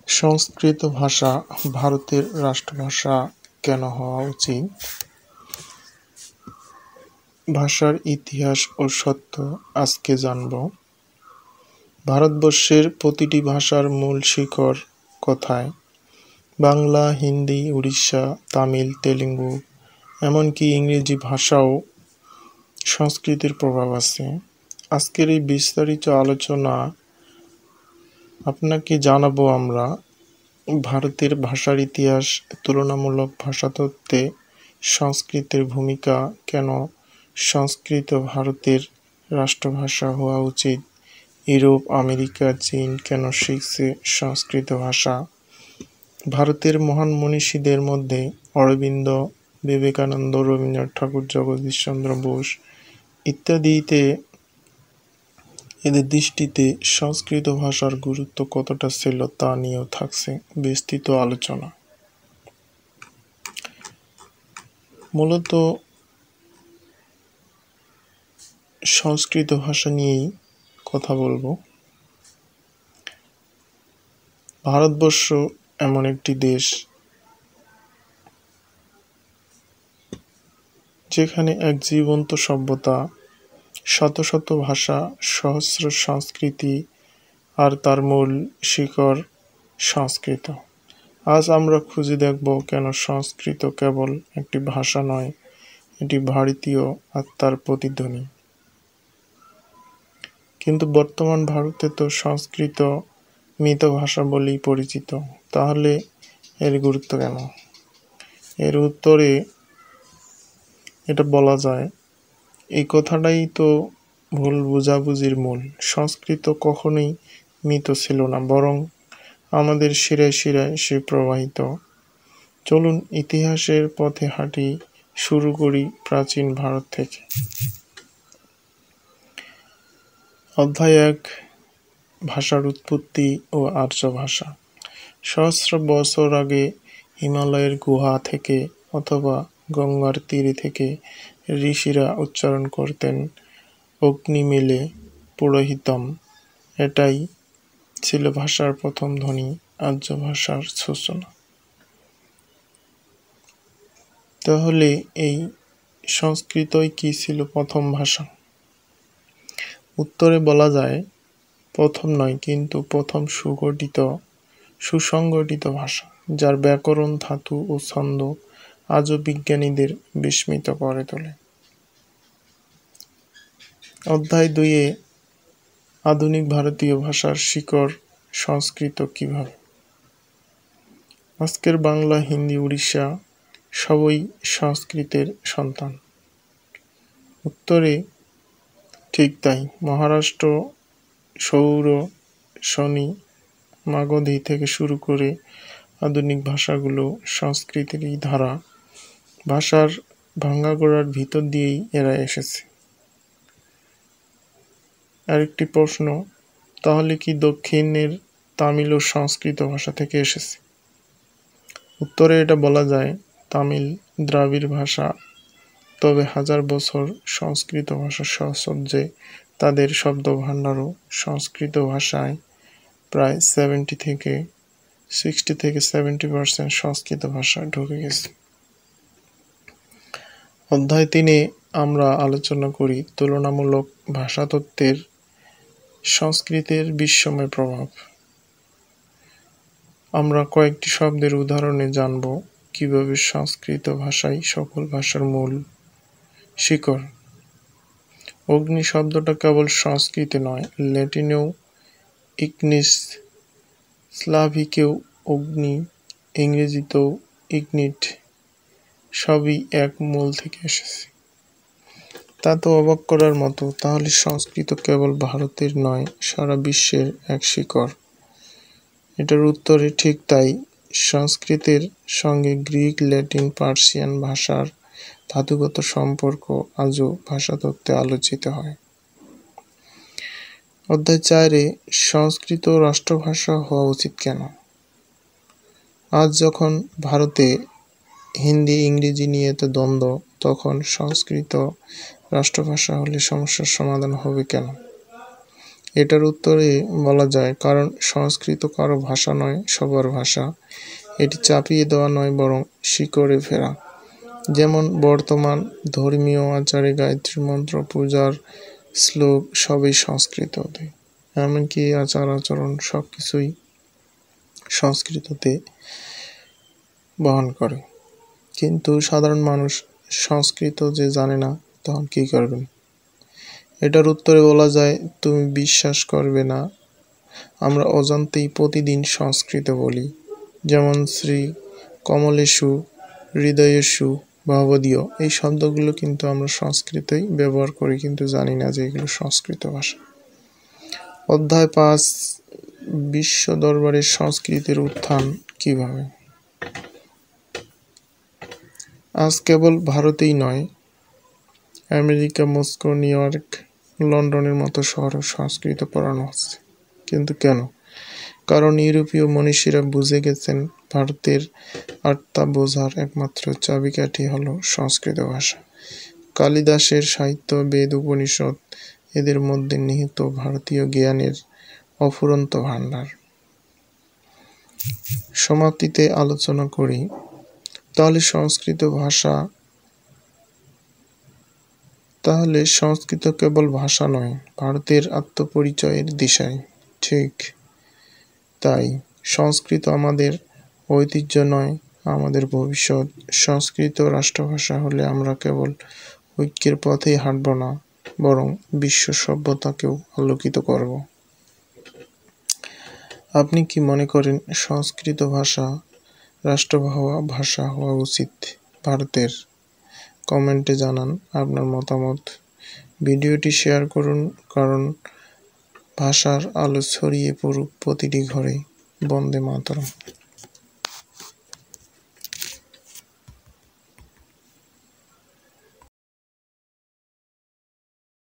সংস্কৃত ভাষা ভারতের রাষ্ট্রভাষা কেন হওয়া উচিত? ভাষার ইতিহাস ও সত্য আজকে জানব। ভারতবর্ষের প্রতিটি ভাষার মূল শিকড় কোথায়? বাংলা, হিন্দি, উড়িষ্যা, তামিল, তেলুগু, এমনকি ইংরেজি ভাষাও সংস্কৃতের প্রভাব আছে। আজকের এই বিস্তারিত আলোচনা আপনাকে জানাবো আমরা ভারতের ভাষার ইতিহাস, তুলনামূলক ভাষাতত্ত্বে সংস্কৃতের ভূমিকা, কেন সংস্কৃত ভারতের রাষ্ট্রভাষা হওয়া উচিত, ইউরোপ, আমেরিকা, চীন কেন শিখছে সংস্কৃত ভাষা, ভারতের মহান মনীষীদের মধ্যে অরবিন্দ, বিবেকানন্দ, রবীন্দ্রনাথ ঠাকুর, জগদীশচন্দ্র বোস ইত্যাদিতে এদের দৃষ্টিতে সংস্কৃত ভাষার গুরুত্ব কতটা ছিল তা নিয়েও থাকছে বিস্তৃত আলোচনা। মূলত সংস্কৃত ভাষা নিয়েই কথা বলবো। ভারতবর্ষ এমন একটি দেশ যেখানে এক জীবন্ত সভ্যতা, শত শত ভাষা, সহস্র সংস্কৃতি, আর তার মূল শিকড় সংস্কৃত। আজ আমরা খুঁজে দেখব কেন সংস্কৃত কেবল একটি ভাষা নয়, এটি ভারতীয় আত্মার প্রতিধ্বনি। কিন্তু বর্তমান ভারতে তো সংস্কৃত মৃত ভাষা বলেই পরিচিত। তাহলে এর গুরুত্ব কেন? এর উত্তরে এটা বলা যায়, এই কথাটাই তো ভুল বোঝাবুঝির মূল। সংস্কৃত কখনোই মৃত ছিল না, বরং আমাদের শিরায় শিরায় সে প্রবাহিত। চলুন ইতিহাসের পথে হাঁটি, শুরু করি প্রাচীন ভারত থেকে। অধ্যায় 1, ভাষার উৎপত্তি ও আর্য ভাষা। সহস্র বছর আগে হিমালয়ের গুহা থেকে অথবা গঙ্গার তীরে থেকে ঋষিরা উচ্চারণ করতেন অগ্নিমিলে পুরোহিতম। এটাই ছিল ভাষার প্রথম ধ্বনি, আর্য ভাষার সূচনা। তাহলে এই সংস্কৃতই কি ছিল প্রথম ভাষা? উত্তরে বলা যায়, প্রথম নয়, কিন্তু প্রথম সুসংগঠিত ভাষা, যার ব্যাকরণ, ধাতু ও ছন্দ আজও বিজ্ঞানীদের বিস্মিত করে তোলে। অধ্যায় 2-এ আধুনিক ভারতীয় ভাষার শিকড় সংস্কৃত কিভাবে? আজকের বাংলা, হিন্দি, উড়িষ্যা সবই সংস্কৃতের সন্তান। উত্তরে ঠিক তাই। মহারাষ্ট্র, সৌর, শনি, মাগধী থেকে শুরু করে আধুনিক ভাষাগুলো সংস্কৃতেরই ধারা। ভাষার ভাঙাগোড়ার ভিতর দিয়েই এরা এসেছে। আরেকটি প্রশ্ন, তাহলে কি দক্ষিণের তামিল ও সংস্কৃত ভাষা থেকে এসেছে? উত্তরে এটা বলা যায়, তামিল দ্রাবিড় ভাষা, তবে হাজার বছর সংস্কৃত ভাষার সাহচর্যে তাদের শব্দভাণ্ডারও সংস্কৃত ভাষায় প্রায় 60-70% সংস্কৃত ভাষা ঢুকে গেছে। অধ্যায় 3-এ আমরা আলোচনা করি তুলনামূলক ভাষাতত্ত্বের সংস্কৃতের বিস্ময় প্রভাব। আমরা কয়েকটি শব্দের উদাহরণে জানব কিভাবে সংস্কৃত ভাষাই সকল ভাষার মূল শিকড়। অগ্নি শব্দটা কেবল সংস্কৃতে নয়, ল্যাটিনেও ইগনিস, স্লাভিকেও অগ্নি, ইংরেজিতেও ইগনিট, সবই এক মূল থেকে এসেছে। তা তো অবাক করার মতো। তাহলে সংস্কৃত কেবল ভারতের নয়, সারা বিশ্বের এক শিকড়। এটার উত্তরে ঠিক তাই। সংস্কৃতের সঙ্গে গ্রিক, ল্যাটিন, পার্সিয়ান ভাষার ধাতুগত সম্পর্ক আজও ভাষাতত্ত্বে আলোচিত হয়। অধ্যায় 4-এ সংস্কৃত রাষ্ট্রভাষা হওয়া উচিত কেন? আজ যখন ভারতে হিন্দি, ইংরেজি নিয়ে তো দ্বন্দ্ব, তখন সংস্কৃত রাষ্ট্রভাষা হলে সমস্যার সমাধান হবে কেন? এটার উত্তরে বলা যায়, কারণ সংস্কৃত কারো ভাষা নয়, সবার ভাষা। এটি চাপিয়ে দেওয়া নয়, বরং শিকড়ে ফেরা। যেমন বর্তমান ধর্মীয় আচারে গায়ত্রী মন্ত্র, পূজার শ্লোক সবই সংস্কৃততে। এমনকি আচার আচরণ সবকিছুই সংস্কৃততে বহন করে। কিন্তু সাধারণ মানুষ সংস্কৃত যে জানে না, তখন কি করবেন? এটার উত্তরে বলা যায়, তুমি বিশ্বাস করবে না, আমরা অজান্তেই প্রতিদিন সংস্কৃত বলি। যেমন শ্রী কমলেষু, হৃদয়েষু, ভবদীয়, এই শব্দগুলো কিন্তু আমরা সংস্কৃতেই ব্যবহার করি, কিন্তু জানি না যে এগুলো সংস্কৃত ভাষা। অধ্যায় 5, বিশ্ব দরবারে সংস্কৃতির উত্থান কিভাবে? আজ কেবল ভারতেই নয়, আমেরিকা, মস্কো, নিউ ইয়র্ক, লন্ডনের মতো শহরেও সংস্কৃত পড়ানো হচ্ছে। কিন্তু কেন? কারণ ইউরোপীয় মনীষীরা বুঝে গেছেন, ভারতের আত্মা বোঝার একমাত্র চাবিকাঠি হলো সংস্কৃত ভাষা। কালিদাসের সাহিত্য, বেদ, উপনিষদ, এদের মধ্যে নিহিত ভারতীয় জ্ঞানের অফুরন্ত ভাণ্ডার। সমাপ্তিতে আলোচনা করি, তাহলে সংস্কৃত কেবল ভাষা নয়, ভারতের আত্মপরিচয়ের দিশারি। ঠিক তাই সংস্কৃত আমাদের ঐতিহ্য নয়, আমাদের ভবিষ্যৎ। সংস্কৃত রাষ্ট্রভাষা হলে আমরা কেবল ঐক্যের পথেই হাঁটব না, বরং বিশ্ব সভ্যতাকেও আলোকিত করব। আপনি কি মনে করেন সংস্কৃত ভাষা রাষ্ট্রভাষা হওয়া উচিত ভারতের? কমেন্টে জানান আপনার মতামত। ভিডিওটি শেয়ার করুন, কারণ ভাষার আলো ছড়িয়ে পড়ুক প্রতিটি ঘরে। বন্দে মাতরম।